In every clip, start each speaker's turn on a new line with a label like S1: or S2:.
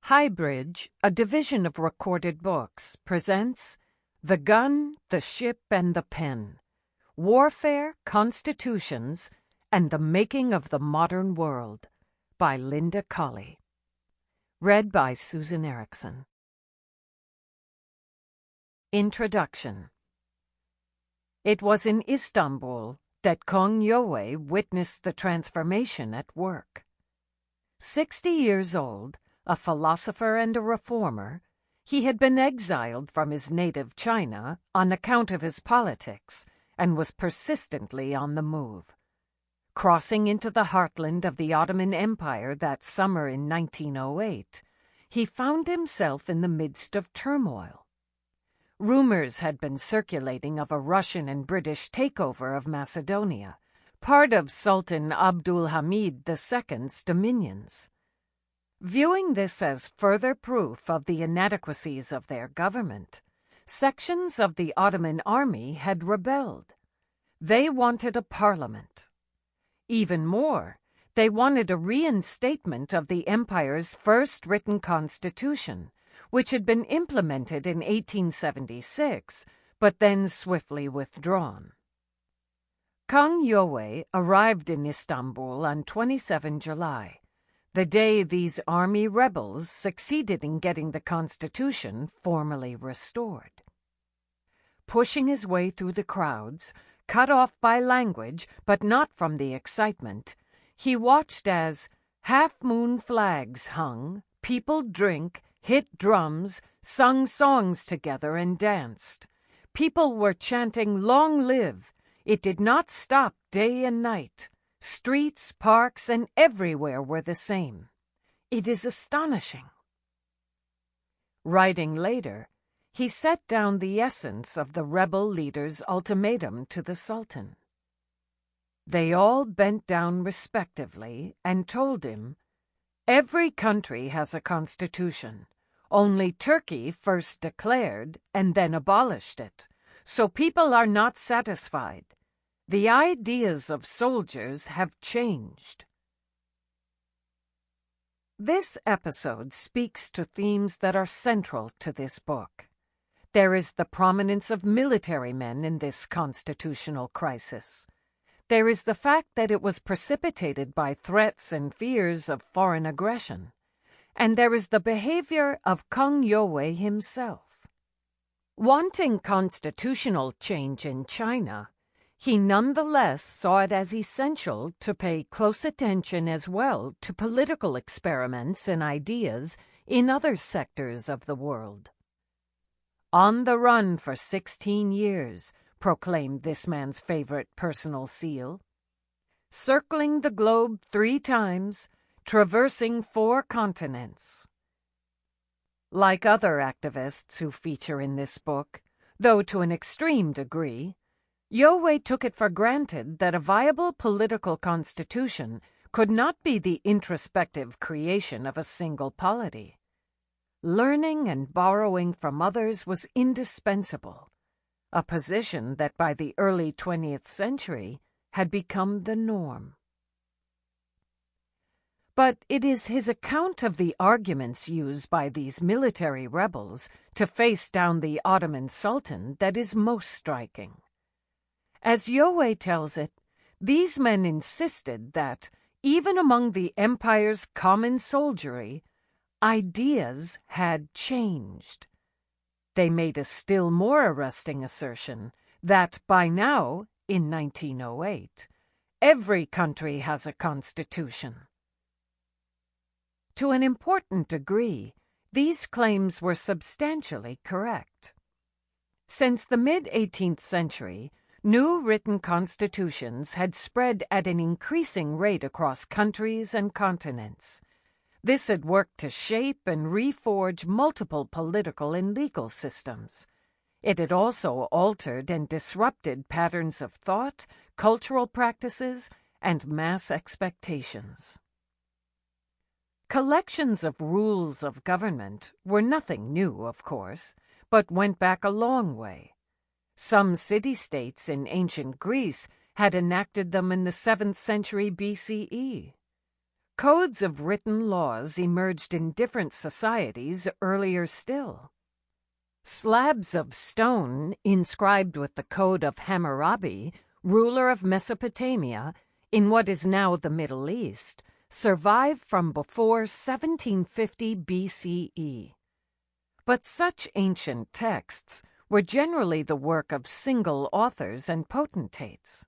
S1: HighBridge, a division of Recorded Books, presents The Gun, the Ship, and the Pen, Warfare, Constitutions, and the Making of the Modern World, by Linda Colley. Read by Susan Ericksen. Introduction. It was in Istanbul that Kong Yowei witnessed the transformation at work. 60 years old, a philosopher and a reformer, he had been exiled from his native China on account of his politics and was persistently on the move. Crossing into the heartland of the Ottoman Empire that summer in 1908, he found himself in the midst of turmoil. Rumors had been circulating of a Russian and British takeover of Macedonia, part of Sultan Abdul Hamid II's dominions. Viewing this as further proof of the inadequacies of their government, sections of the Ottoman army had rebelled. They wanted a parliament. Even more, they wanted a reinstatement of the empire's first written constitution, which had been implemented in 1876, but then swiftly withdrawn. Kong Yowei arrived in Istanbul on 27 July. The day these army rebels succeeded in getting the constitution formally restored. Pushing his way through the crowds, cut off by language but not from the excitement, he watched as half-moon flags hung, people drink, hit drums, sung songs together and danced. People were chanting, "Long live!" It did not stop day and night. Streets, parks, and everywhere were the same. It is astonishing. Writing later, he set down the essence of the rebel leaders' ultimatum to the Sultan. They all bent down respectively and told him, "Every country has a constitution. Only Turkey first declared and then abolished it, so people are not satisfied. The ideas of soldiers have changed." This episode speaks to themes that are central to this book. There is the prominence of military men in this constitutional crisis. There is the fact that it was precipitated by threats and fears of foreign aggression. And there is the behavior of Kong Yowei himself. Wanting constitutional change in China, he nonetheless saw it as essential to pay close attention as well to political experiments and ideas in other sectors of the world. "On the run for 16 years, proclaimed this man's favorite personal seal. "Circling the globe 3 times, traversing 4 continents." Like other activists who feature in this book, though to an extreme degree, Yowei took it for granted that a viable political constitution could not be the introspective creation of a single polity. Learning and borrowing from others was indispensable, a position that by the early 20th century had become the norm. But it is his account of the arguments used by these military rebels to face down the Ottoman Sultan that is most striking. As Yowei tells it, these men insisted that, even among the empire's common soldiery, ideas had changed. They made a still more arresting assertion that by now, in 1908, every country has a constitution. To an important degree, these claims were substantially correct. Since the mid-18th century, new written constitutions had spread at an increasing rate across countries and continents. This had worked to shape and reforge multiple political and legal systems. It had also altered and disrupted patterns of thought, cultural practices, and mass expectations. Collections of rules of government were nothing new, of course, but went back a long way. Some city-states in ancient Greece had enacted them in the 7th century BCE. codes of written laws emerged in different societies earlier still. Slabs of stone inscribed with the Code of Hammurabi, ruler of Mesopotamia, in what is now the Middle East, survive from before 1750 BCE. But such ancient texts were generally the work of single authors and potentates.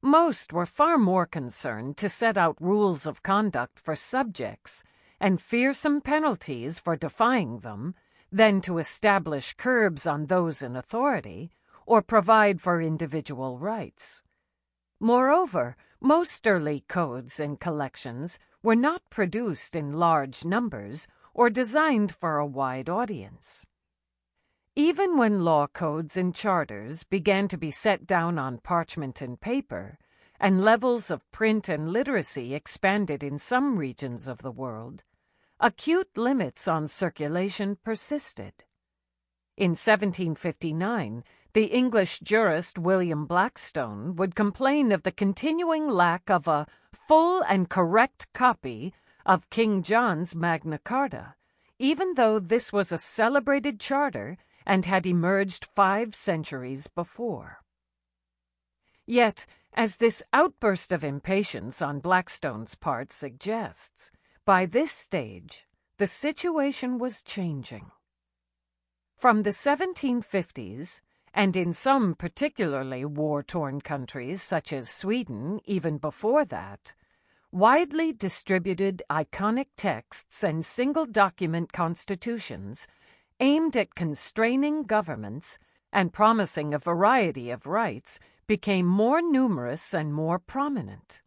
S1: Most were far more concerned to set out rules of conduct for subjects and fearsome penalties for defying them than to establish curbs on those in authority or provide for individual rights. Moreover, most early codes and collections were not produced in large numbers or designed for a wide audience. Even when law codes and charters began to be set down on parchment and paper, and levels of print and literacy expanded in some regions of the world, acute limits on circulation persisted. In 1759, the English jurist William Blackstone would complain of the continuing lack of a full and correct copy of King John's Magna Carta, even though this was a celebrated charter and had emerged 5 centuries before. Yet, as this outburst of impatience on Blackstone's part suggests, by this stage, the situation was changing. From the 1750s, and in some particularly war-torn countries such as Sweden even before that, widely distributed iconic texts and single-document constitutions aimed at constraining governments and promising a variety of rights became more numerous and more prominent.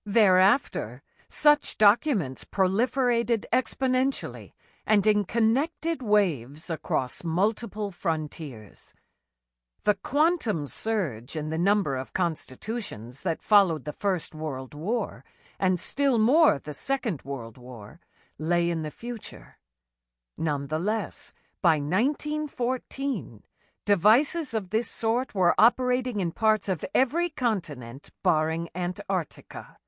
S1: Thereafter, such documents proliferated exponentially and in connected waves across multiple frontiers. The quantum surge in the number of constitutions that followed the First World War, and still more the Second World War, lay in the future. Nonetheless, by 1914, devices of this sort were operating in parts of every continent barring Antarctica.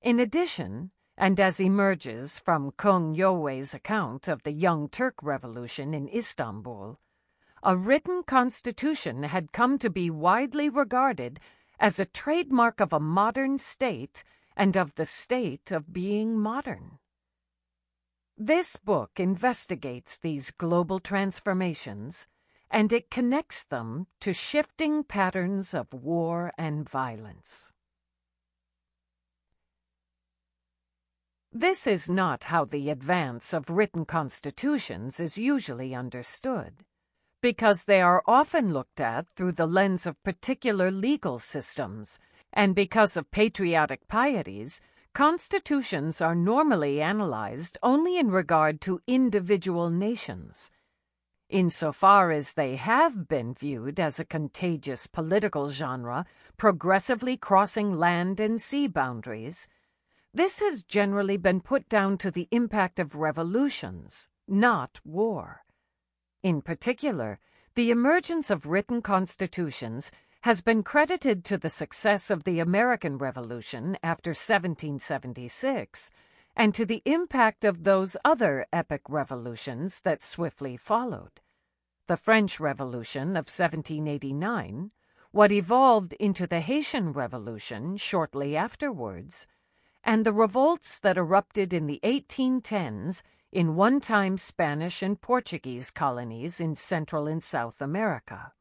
S1: In addition, and as emerges from Kong Yowei's account of the Young Turk Revolution in Istanbul, a written constitution had come to be widely regarded as a trademark of a modern state and of the state of being modern. This book investigates these global transformations, and it connects them to shifting patterns of war and violence. This is not how the advance of written constitutions is usually understood, because they are often looked at through the lens of particular legal systems, and because of patriotic pieties, constitutions are normally analyzed only in regard to individual nations. Insofar as they have been viewed as a contagious political genre progressively crossing land and sea boundaries, this has generally been put down to the impact of revolutions, not war. In particular, the emergence of written constitutions has been credited to the success of the American Revolution after 1776 and to the impact of those other epic revolutions that swiftly followed. The French Revolution of 1789, what evolved into the Haitian Revolution shortly afterwards, and the revolts that erupted in the 1810s in one-time Spanish and Portuguese colonies in Central and South America.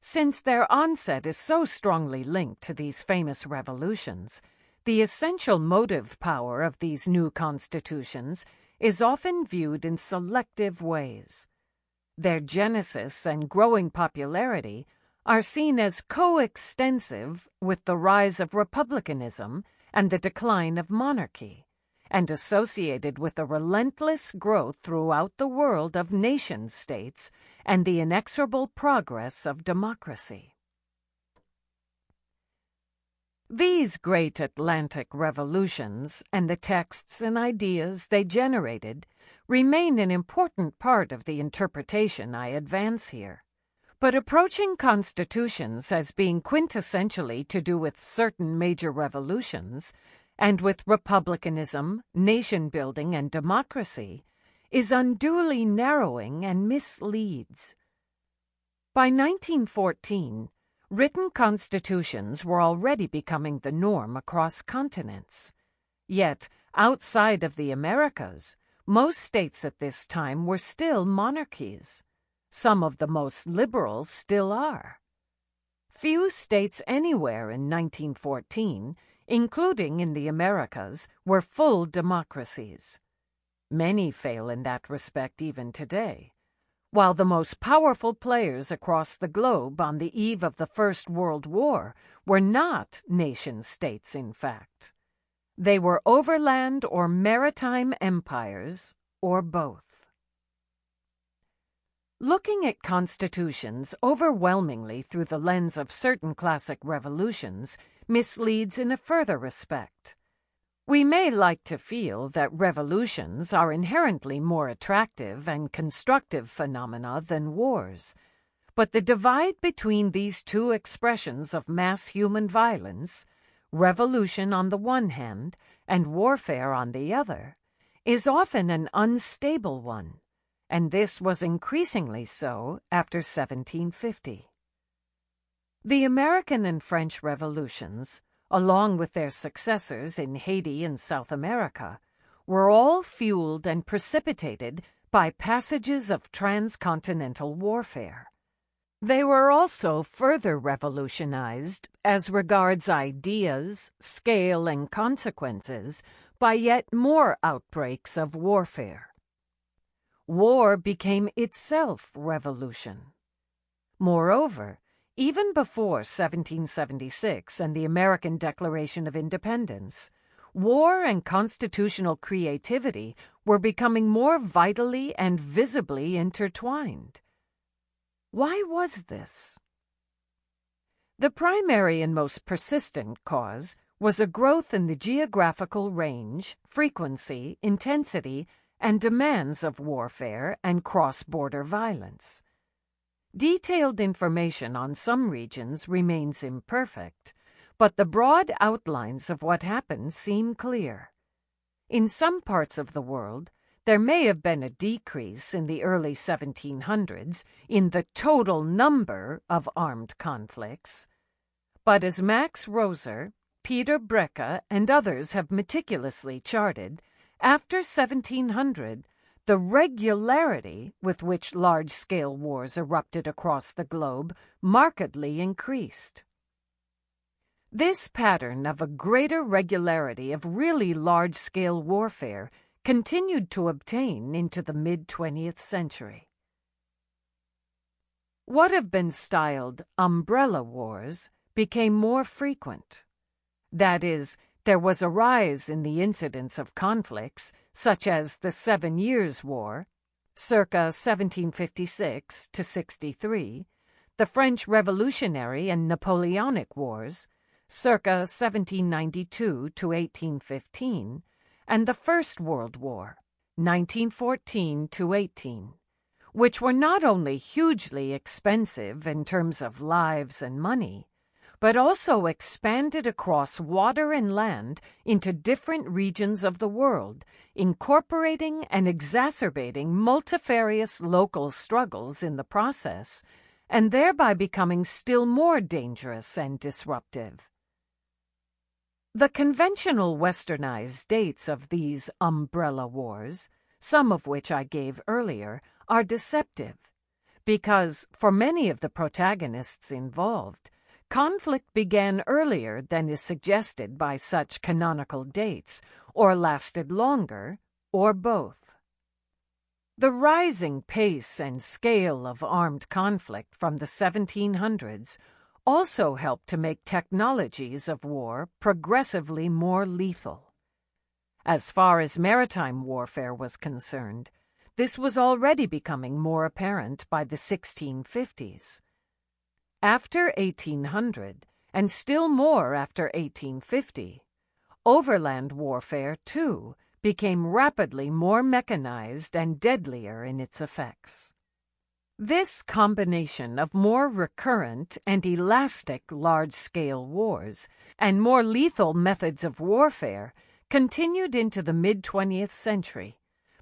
S1: Since their onset is so strongly linked to these famous revolutions, the essential motive power of these new constitutions is often viewed in selective ways. Their genesis and growing popularity are seen as coextensive with the rise of republicanism and the decline of monarchy, and associated with the relentless growth throughout the world of nation-states and the inexorable progress of democracy. These great Atlantic revolutions and the texts and ideas they generated remain an important part of the interpretation I advance here. But approaching constitutions as being quintessentially to do with certain major revolutions, and with republicanism, nation-building, and democracy, is unduly narrowing and misleads. By 1914, written constitutions were already becoming the norm across continents. Yet, outside of the Americas, most states at this time were still monarchies. Some of the most liberal still are. Few states anywhere in 1914, including in the Americas, were full democracies. Many fail in that respect even today, while the most powerful players across the globe on the eve of the First World War were not nation-states, in fact. They were overland or maritime empires, or both. Looking at constitutions overwhelmingly through the lens of certain classic revolutions misleads in a further respect. We may like to feel that revolutions are inherently more attractive and constructive phenomena than wars, but the divide between these two expressions of mass human violence, revolution on the one hand and warfare on the other, is often an unstable one, and this was increasingly so after 1750. The American and French revolutions, along with their successors in Haiti and South America, were all fueled and precipitated by passages of transcontinental warfare. They were also further revolutionized as regards ideas, scale, and consequences by yet more outbreaks of warfare. War became itself revolution. Moreover, even before 1776 and the American Declaration of Independence, war and constitutional creativity were becoming more vitally and visibly intertwined. Why was this? The primary and most persistent cause was a growth in the geographical range, frequency, intensity, and demands of warfare and cross-border violence. Detailed information on some regions remains imperfect, but the broad outlines of what happened seem clear. In some parts of the world, there may have been a decrease in the early 1700s in the total number of armed conflicts, but as Max Roser, Peter Brecke, and others have meticulously charted, after 1700, the regularity with which large-scale wars erupted across the globe markedly increased. This pattern of a greater regularity of really large-scale warfare continued to obtain into the mid-20th century. What have been styled umbrella wars became more frequent. That is, there was a rise in the incidence of conflicts, such as the 7 Years' War, circa 1756 to 63, the French Revolutionary and Napoleonic Wars, circa 1792 to 1815, and the First World War, 1914 to 18, which were not only hugely expensive in terms of lives and money, but also expanded across water and land into different regions of the world, incorporating and exacerbating multifarious local struggles in the process, and thereby becoming still more dangerous and disruptive. The conventional westernized dates of these umbrella wars, some of which I gave earlier, are deceptive, because, for many of the protagonists involved, conflict began earlier than is suggested by such canonical dates, or lasted longer, or both. The rising pace and scale of armed conflict from the 1700s also helped to make technologies of war progressively more lethal. As far as maritime warfare was concerned, this was already becoming more apparent by the 1650s. After 1800, and still more after 1850, overland warfare, too, became rapidly more mechanized and deadlier in its effects. This combination of more recurrent and elastic large-scale wars and more lethal methods of warfare continued into the mid-20th century,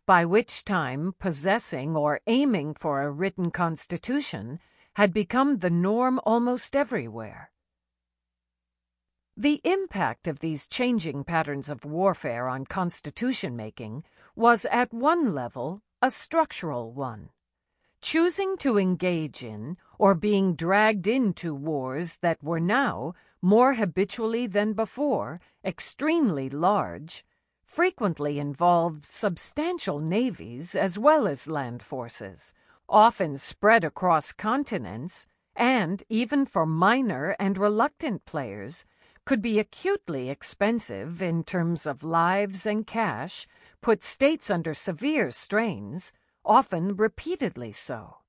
S1: by which time possessing or aiming for a written constitution had become the norm almost everywhere. The impact of these changing patterns of warfare on constitution-making was at one level a structural one. Choosing to engage in or being dragged into wars that were now, more habitually than before, extremely large, frequently involved substantial navies as well as land forces, often spread across continents, and, even for minor and reluctant players, could be acutely expensive in terms of lives and cash, put states under severe strains, often repeatedly so.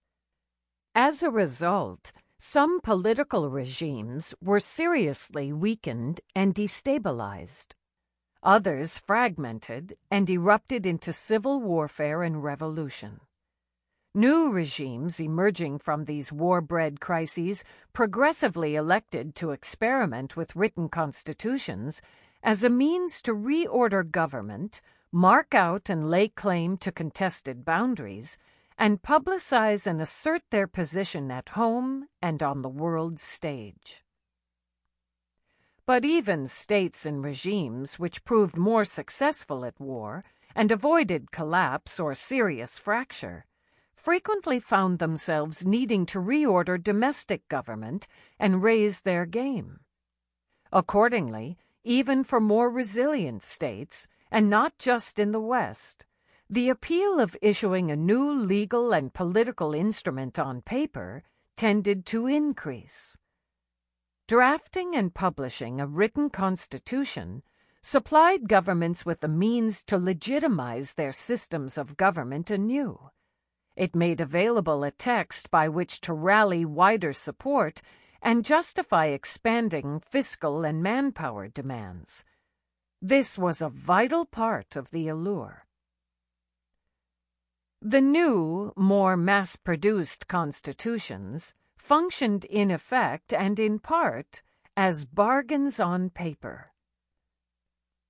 S1: As a result, some political regimes were seriously weakened and destabilized. Others fragmented and erupted into civil warfare and revolution. New regimes emerging from these war-bred crises progressively elected to experiment with written constitutions as a means to reorder government, mark out and lay claim to contested boundaries, and publicize and assert their position at home and on the world stage. But even states and regimes which proved more successful at war and avoided collapse or serious fracture frequently found themselves needing to reorder domestic government and raise their game. Accordingly, even for more resilient states, and not just in the West, the appeal of issuing a new legal and political instrument on paper tended to increase. Drafting and publishing a written constitution supplied governments with the means to legitimize their systems of government anew. It made available a text by which to rally wider support and justify expanding fiscal and manpower demands. This was a vital part of the allure. The new, more mass-produced constitutions functioned in effect and in part as bargains on paper.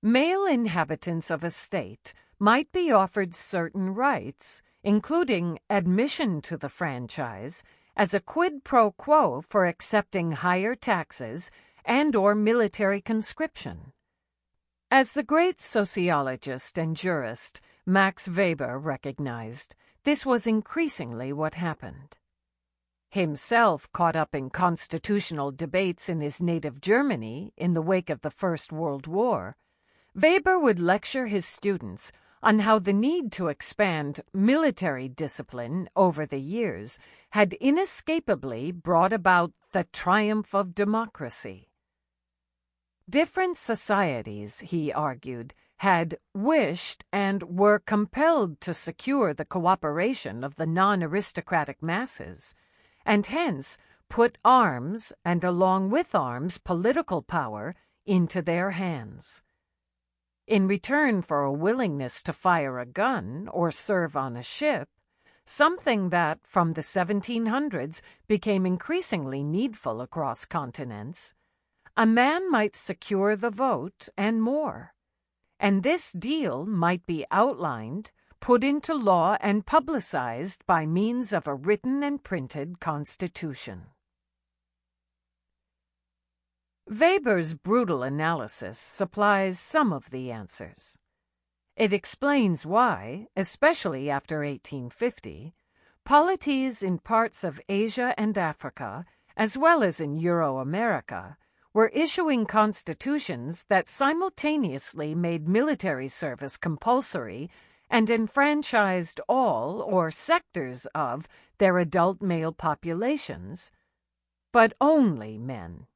S1: Male inhabitants of a state might be offered certain rights, including admission to the franchise, as a quid pro quo for accepting higher taxes and/or military conscription. As the great sociologist and jurist Max Weber recognized, this was increasingly what happened. Himself caught up in constitutional debates in his native Germany in the wake of the First World War, Weber would lecture his students on how the need to expand military discipline over the years had inescapably brought about the triumph of democracy. Different societies, he argued, had wished and were compelled to secure the cooperation of the non-aristocratic masses, and hence put arms, and along with arms political power, into their hands. In return for a willingness to fire a gun or serve on a ship, something that, from the 1700s, became increasingly needful across continents, a man might secure the vote and more. And this deal might be outlined, put into law, and publicized by means of a written and printed constitution. Weber's brutal analysis supplies some of the answers. It explains why, especially after 1850, polities in parts of Asia and Africa, as well as in Euro-America, were issuing constitutions that simultaneously made military service compulsory and enfranchised all or sectors of their adult male populations, but only men.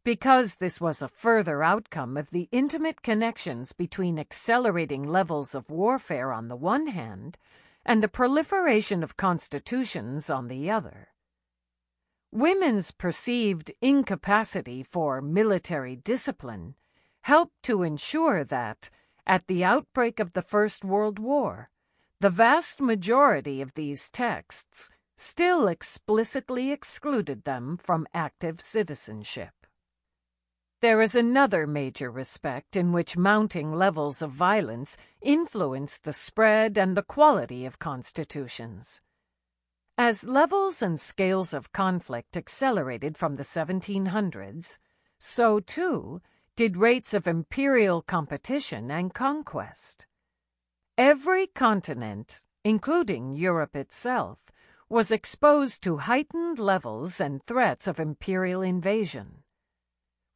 S1: Because this was a further outcome of the intimate connections between accelerating levels of warfare on the one hand and the proliferation of constitutions on the other. Women's perceived incapacity for military discipline helped to ensure that, at the outbreak of the First World War, the vast majority of these texts, still explicitly excluded them from active citizenship. There is another major respect in which mounting levels of violence influence the spread and the quality of constitutions. As levels and scales of conflict accelerated from the 1700s, so too did rates of imperial competition and conquest. Every continent, including Europe itself, was exposed to heightened levels and threats of imperial invasion.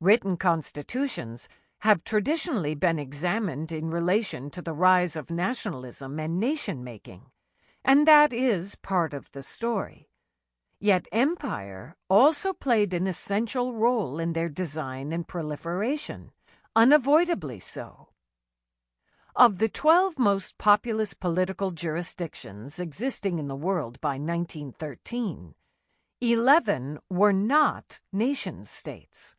S1: Written constitutions have traditionally been examined in relation to the rise of nationalism and nation-making, and that is part of the story. Yet empire also played an essential role in their design and proliferation, unavoidably so. Of the 12 most populous political jurisdictions existing in the world by 1913, 11 were not nation-states.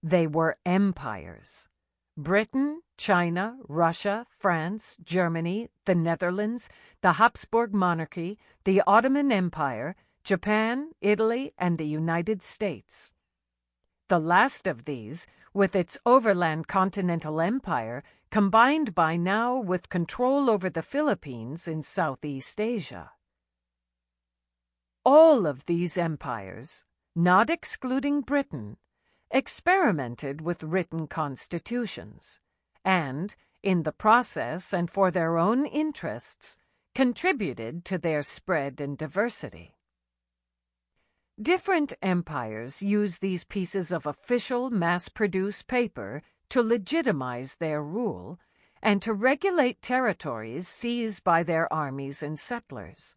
S1: They were empires. Britain, China, Russia, France, Germany, the Netherlands, the Habsburg monarchy, the Ottoman Empire, Japan, Italy, and the United States. The last of these, with its overland continental empire, combined by now with control over the Philippines in Southeast Asia. All of these empires, not excluding Britain, experimented with written constitutions, and, in the process and for their own interests, contributed to their spread and diversity. Different empires use these pieces of official mass-produced paper to legitimize their rule and to regulate territories seized by their armies and settlers.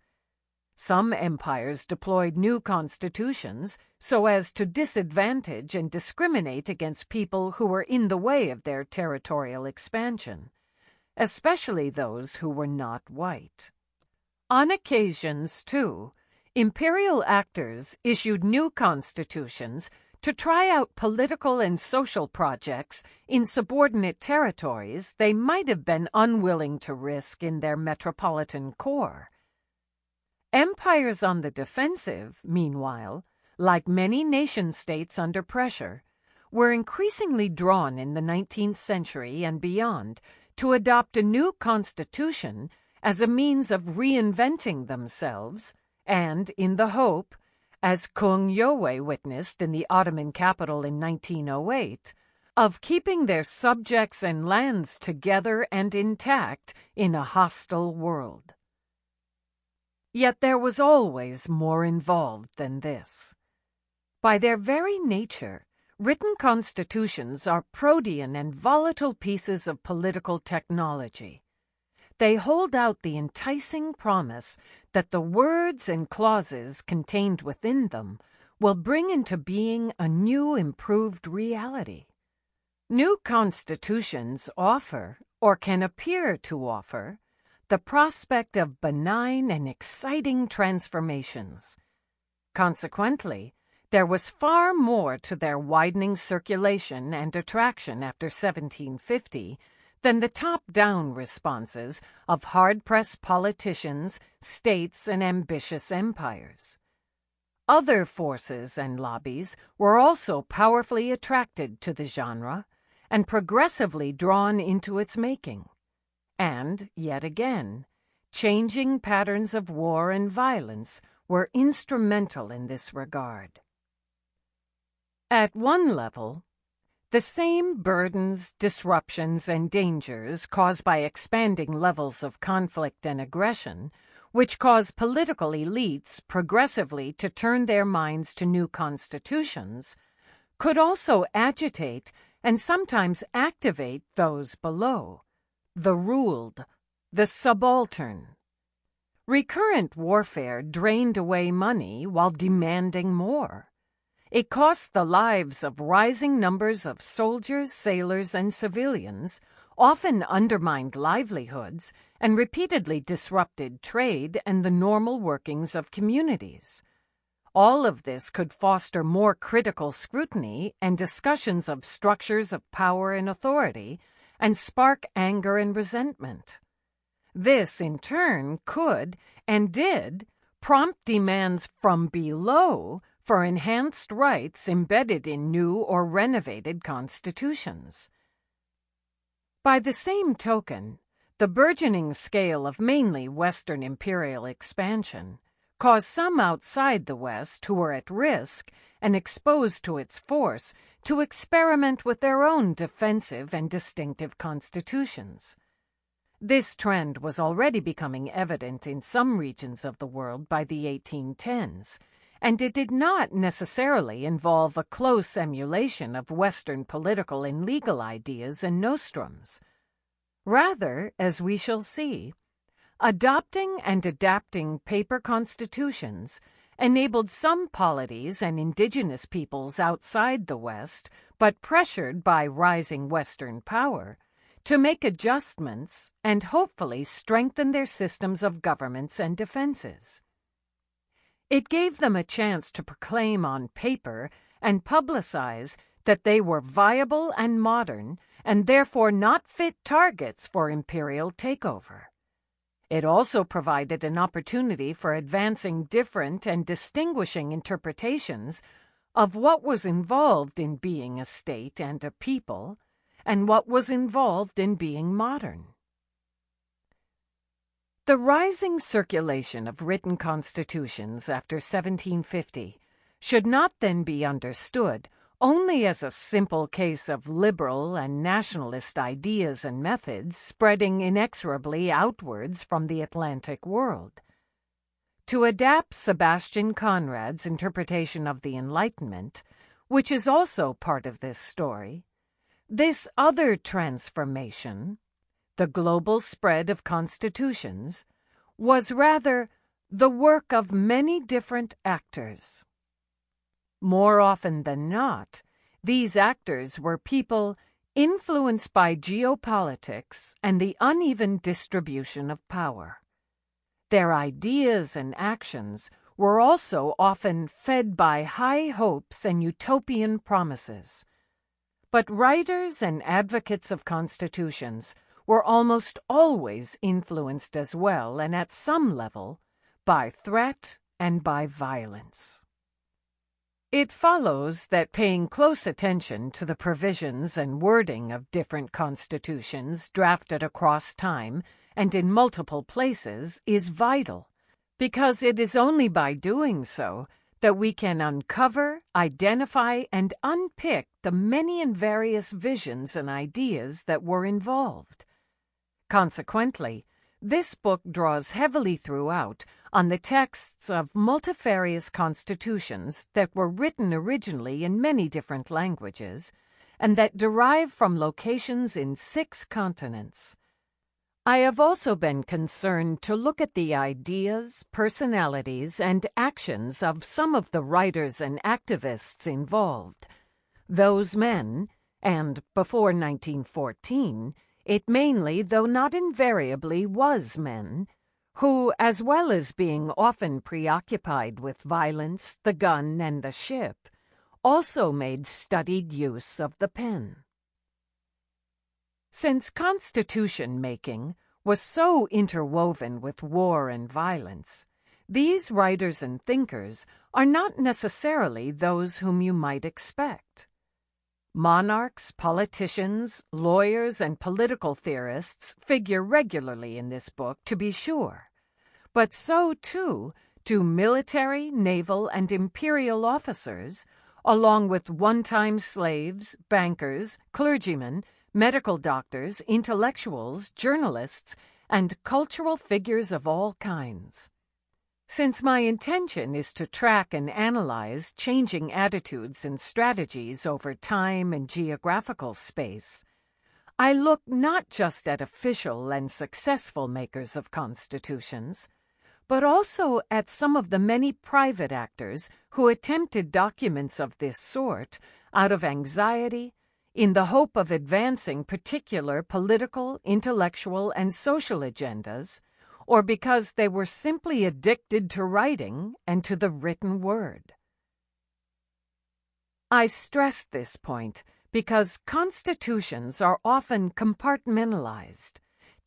S1: Some empires deployed new constitutions so as to disadvantage and discriminate against people who were in the way of their territorial expansion, especially those who were not white. On occasions, too, imperial actors issued new constitutions to try out political and social projects in subordinate territories they might have been unwilling to risk in their metropolitan core. Empires on the defensive, meanwhile, like many nation-states under pressure, were increasingly drawn in the 19th century and beyond to adopt a new constitution as a means of reinventing themselves and, in the hope, as Kung Yowei witnessed in the Ottoman capital in 1908, of keeping their subjects and lands together and intact in a hostile world. Yet there was always more involved than this. By their very nature, written constitutions are protean and volatile pieces of political technology. They hold out the enticing promise that the words and clauses contained within them will bring into being a new, improved reality. New constitutions offer, or can appear to offer, the prospect of benign and exciting transformations. Consequently, there was far more to their widening circulation and attraction after 1750 than the top-down responses of hard-pressed politicians, states, and ambitious empires. Other forces and lobbies were also powerfully attracted to the genre and progressively drawn into its making. And, yet again, changing patterns of war and violence were instrumental in this regard. At one level, the same burdens, disruptions, and dangers caused by expanding levels of conflict and aggression, which cause political elites progressively to turn their minds to new constitutions, could also agitate and sometimes activate those below, the ruled, the subaltern. Recurrent warfare drained away money while demanding more. It cost the lives of rising numbers of soldiers, sailors, and civilians, often undermined livelihoods, and repeatedly disrupted trade and the normal workings of communities. All of this could foster more critical scrutiny and discussions of structures of power and authority, and spark anger and resentment. This, in turn, could, and did, prompt demands from below for enhanced rights embedded in new or renovated constitutions. By the same token, the burgeoning scale of mainly Western imperial expansion caused some outside the West who were at risk and exposed to its force to experiment with their own defensive and distinctive constitutions. This trend was already becoming evident in some regions of the world by the 1810s, and it did not necessarily involve a close emulation of Western political and legal ideas and nostrums. Rather, as we shall see, adopting and adapting paper constitutions enabled some polities and indigenous peoples outside the West, but pressured by rising Western power, to make adjustments and hopefully strengthen their systems of governments and defenses. It gave them a chance to proclaim on paper and publicize that they were viable and modern and therefore not fit targets for imperial takeover. It also provided an opportunity for advancing different and distinguishing interpretations of what was involved in being a state and a people, and what was involved in being modern. The rising circulation of written constitutions after 1750 should not then be understood only as a simple case of liberal and nationalist ideas and methods spreading inexorably outwards from the Atlantic world. To adapt Sebastian Conrad's interpretation of the Enlightenment, which is also part of this story, this other transformation, the global spread of constitutions, was rather the work of many different actors. More often than not, these actors were people influenced by geopolitics and the uneven distribution of power. Their ideas and actions were also often fed by high hopes and utopian promises. But writers and advocates of constitutions were almost always influenced as well, and at some level, by threat and by violence. It follows that paying close attention to the provisions and wording of different constitutions drafted across time and in multiple places is vital, because it is only by doing so that we can uncover, identify, and unpick the many and various visions and ideas that were involved. Consequently, this book draws heavily throughout on the texts of multifarious constitutions that were written originally in many different languages and that derive from locations in 6 continents. I have also been concerned to look at the ideas, personalities, and actions of some of the writers and activists involved. Those men, and before 1914, it mainly, though not invariably, was men, who, as well as being often preoccupied with violence, the gun, and the ship, also made studied use of the pen. Since constitution-making was so interwoven with war and violence, these writers and thinkers are not necessarily those whom you might expect. Monarchs, politicians, lawyers, and political theorists figure regularly in this book, to be sure, but so, too, do military, naval, and imperial officers, along with one-time slaves, bankers, clergymen, medical doctors, intellectuals, journalists, and cultural figures of all kinds. Since my intention is to track and analyze changing attitudes and strategies over time and geographical space, I look not just at official and successful makers of constitutions, but also at some of the many private actors who attempted documents of this sort out of anxiety, in the hope of advancing particular political, intellectual, and social agendas, or because they were simply addicted to writing and to the written word. I stress this point because constitutions are often compartmentalized,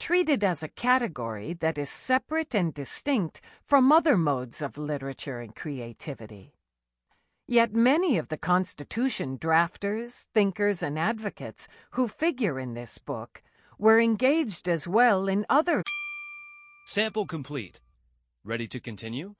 S1: treated as a category that is separate and distinct from other modes of literature and creativity. Yet many of the Constitution drafters, thinkers, and advocates who figure in this book were engaged as well in other.
S2: Sample complete. Ready to continue?